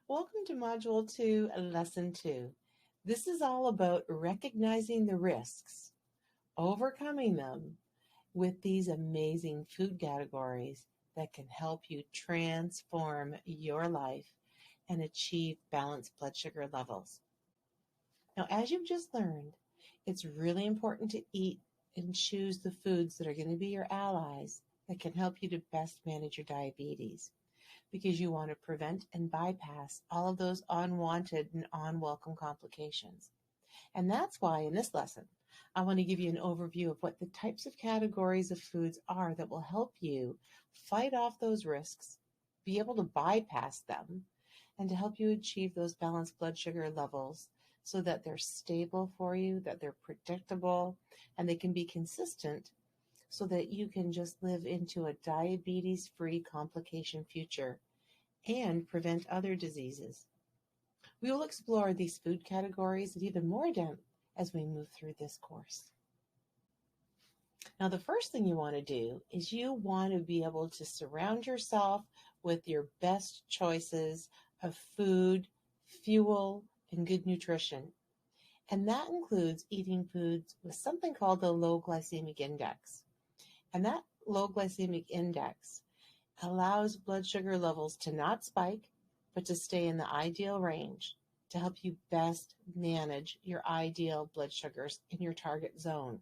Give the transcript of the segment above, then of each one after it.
Welcome to Module 2, Lesson 2. This is all about recognizing the risks, overcoming them with these amazing food categories that can help you transform your life and achieve balanced blood sugar levels. Now, as you've just learned, it's really important to eat and choose the foods that are going to be your allies that can help you to best manage your diabetes, because you want to prevent and bypass all of those unwanted and unwelcome complications. And that's why in this lesson, I want to give you an overview of what the types of categories of foods are that will help you fight off those risks, be able to bypass them, and to help you achieve those balanced blood sugar levels so that they're stable for you, that they're predictable, and they can be consistent so that you can just live into a diabetes-free complication future and prevent other diseases. We will explore these food categories and even more depth as we move through this course. Now, the first thing you want to do is you want to be able to surround yourself with your best choices of food, fuel, and good nutrition. And that includes eating foods with something called the low glycemic index. And that low glycemic index allows blood sugar levels to not spike, but to stay in the ideal range to help you best manage your ideal blood sugars in your target zone.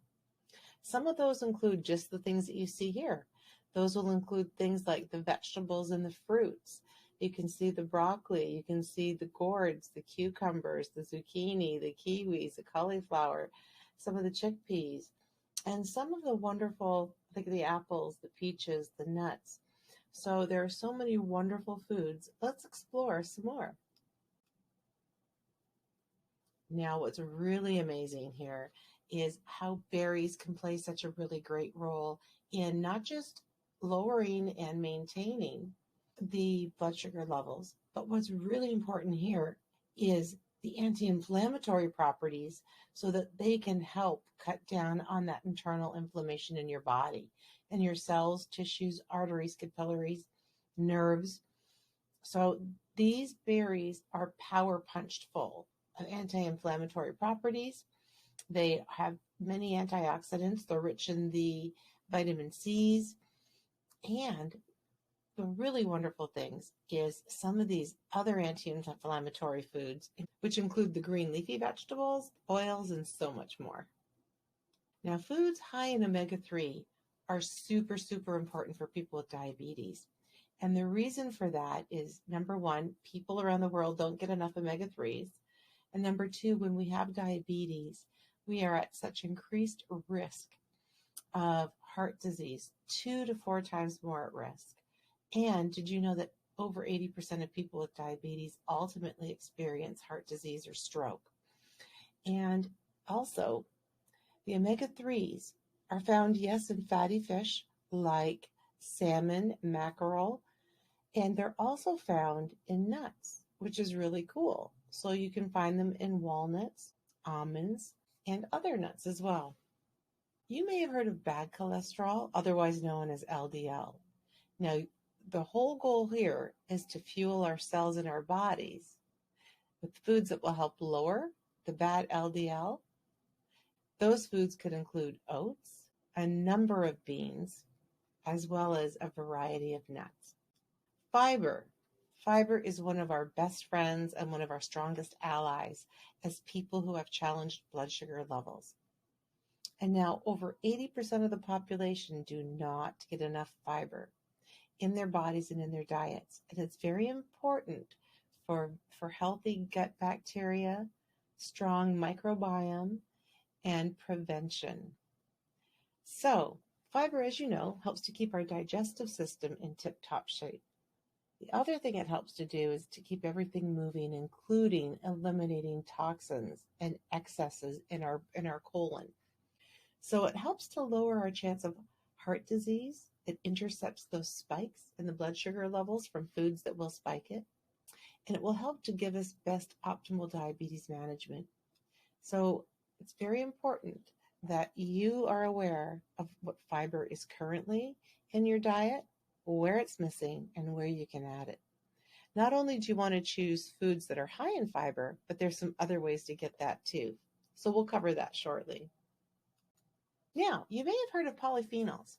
Some of those include just the things that you see here. Those will include things like the vegetables and the fruits. You can see the broccoli, you can see the gourds, the cucumbers, the zucchini, the kiwis, the cauliflower, some of the chickpeas, and some of the wonderful, like the apples, the peaches, the nuts. So there are so many wonderful foods. Let's explore some more. Now, what's really amazing here is how berries can play such a really great role in not just lowering and maintaining the blood sugar levels, but what's really important here is the anti-inflammatory properties so that they can help cut down on that internal inflammation in your body and your cells, tissues, arteries, capillaries, nerves. So these berries are power punched full of anti-inflammatory properties. They have many antioxidants. They're rich in the vitamin C's. And the really wonderful things is some of these other anti-inflammatory foods, which include the green leafy vegetables, oils, and so much more. Now, foods high in omega-3 are super, super important for people with diabetes. And the reason for that is, number one, people around the world don't get enough omega-3s. And number two, when we have diabetes, we are at such increased risk of heart disease, 2 to 4 times more at risk. And did you know that over 80% of people with diabetes ultimately experience heart disease or stroke? And also, the omega-3s are found, yes, in fatty fish like salmon, mackerel, and they're also found in nuts, which is really cool. So you can find them in walnuts, almonds, and other nuts as well. You may have heard of bad cholesterol, otherwise known as LDL. Now, the whole goal here is to fuel our cells in our bodies with foods that will help lower the bad LDL. Those foods could include oats, a number of beans, as well as a variety of nuts. Fiber. Fiber is one of our best friends and one of our strongest allies as people who have challenged blood sugar levels. And now over 80% of the population do not get enough fiber in their bodies and in their diets. And it's very important for healthy gut bacteria, strong microbiome, and prevention. So fiber, as you know, helps to keep our digestive system in tip-top shape. The other thing it helps to do is to keep everything moving, including eliminating toxins and excesses in our colon. So it helps to lower our chance of heart disease. It intercepts those spikes in the blood sugar levels from foods that will spike it. And it will help to give us best optimal diabetes management. So it's very important that you are aware of what fiber is currently in your diet, where it's missing, and where you can add it. Not only do you want to choose foods that are high in fiber, but there's some other ways to get that too. So we'll cover that shortly. Now, you may have heard of polyphenols.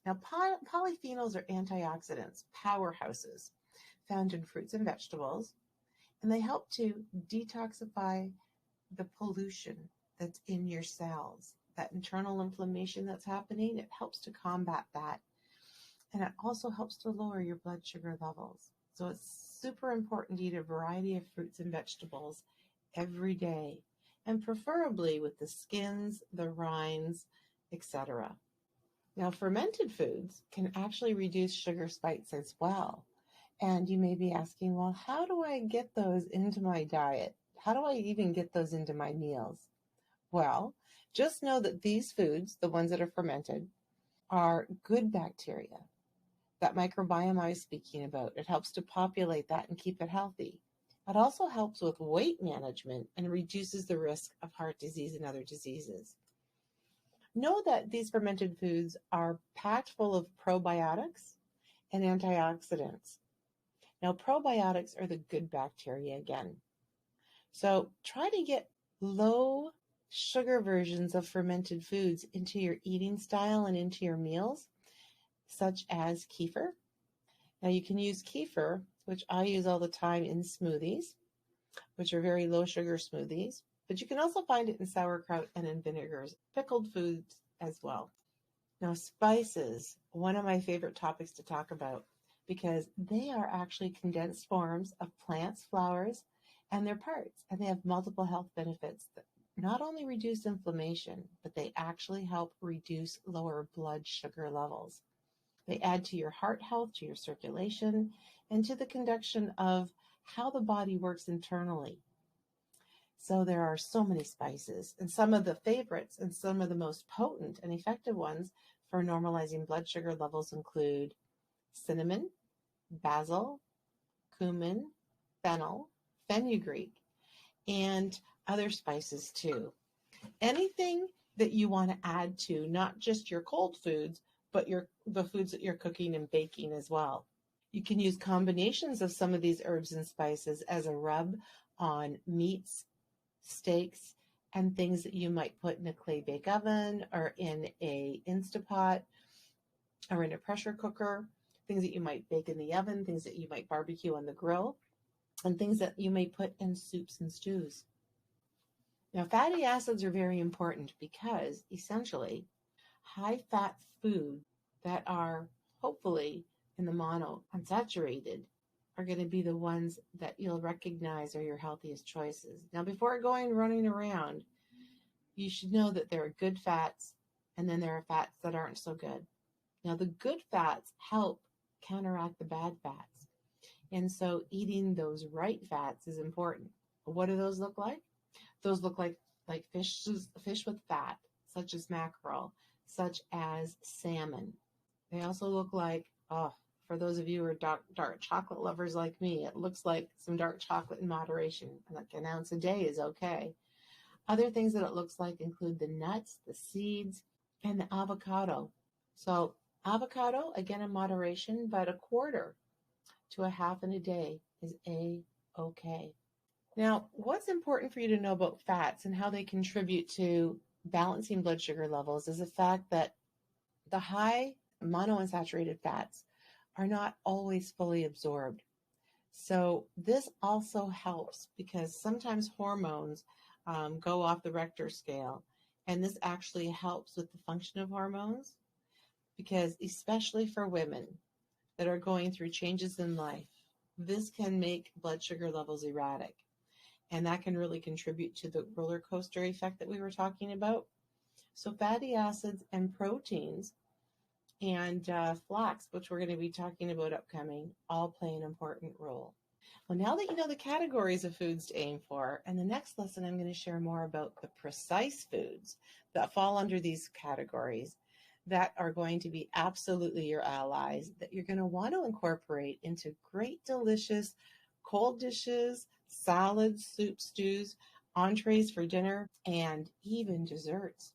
Now, polyphenols are antioxidants, powerhouses, found in fruits and vegetables, and they help to detoxify the pollution that's in your cells. That internal inflammation that's happening, it helps to combat that. And it also helps to lower your blood sugar levels. So it's super important to eat a variety of fruits and vegetables every day, and preferably with the skins, the rinds, etc. Now, fermented foods can actually reduce sugar spikes as well. And you may be asking, well, how do I get those into my diet? How do I even get those into my meals? Well, just know that these foods, the ones that are fermented, are good bacteria. That microbiome I was speaking about, it helps to populate that and keep it healthy. It also helps with weight management and reduces the risk of heart disease and other diseases. Know that these fermented foods are packed full of probiotics and antioxidants. Now, probiotics are the good bacteria again. So try to get low sugar versions of fermented foods into your eating style and into your meals, such as kefir. Now, you can use kefir, which I use all the time in smoothies, which are very low sugar smoothies, but you can also find it in sauerkraut and in vinegars, pickled foods as well. Now, spices, one of my favorite topics to talk about, because they are actually condensed forms of plants, flowers, and their parts, and they have multiple health benefits that not only reduce inflammation, but they actually help reduce lower blood sugar levels. They add to your heart health, to your circulation, and to the conduction of how the body works internally. So there are so many spices, and some of the favorites and some of the most potent and effective ones for normalizing blood sugar levels include cinnamon, basil, cumin, fennel, fenugreek, and other spices too. Anything that you want to add to not just your cold foods, but the foods that you're cooking and baking as well. You can use combinations of some of these herbs and spices as a rub on meats, steaks, and things that you might put in a clay bake oven or in a Instapot or in a pressure cooker, things that you might bake in the oven, things that you might barbecue on the grill, and things that you may put in soups and stews. Now, fatty acids are very important because essentially high-fat food that are hopefully in the monounsaturated are going to be the ones that you'll recognize are your healthiest choices. Now, before going running around, you should know that there are good fats and then there are fats that aren't so good. Now, the good fats help counteract the bad fats. And so eating those right fats is important. What do those look like? Those look like fish with fat, such as mackerel, such as salmon. They also look like, for those of you who are dark chocolate lovers like me, it looks like some dark chocolate in moderation. Like an ounce a day is okay. Other things that it looks like include the nuts, the seeds, and the avocado. So avocado, again in moderation, but a quarter to a half in a day is a-okay. Now, what's important for you to know about fats and how they contribute to balancing blood sugar levels is the fact that the high monounsaturated fats are not always fully absorbed. So this also helps because sometimes hormones go off the Richter scale, and this actually helps with the function of hormones because especially for women that are going through changes in life, this can make blood sugar levels erratic. And that can really contribute to the roller coaster effect that we were talking about. So fatty acids and proteins and flax, which we're going to be talking about upcoming, all play an important role. Well, now that you know the categories of foods to aim for, and the next lesson I'm going to share more about the precise foods that fall under these categories that are going to be absolutely your allies, that you're going to want to incorporate into great, delicious cold dishes, salads, soups, stews, entrees for dinner, and even desserts.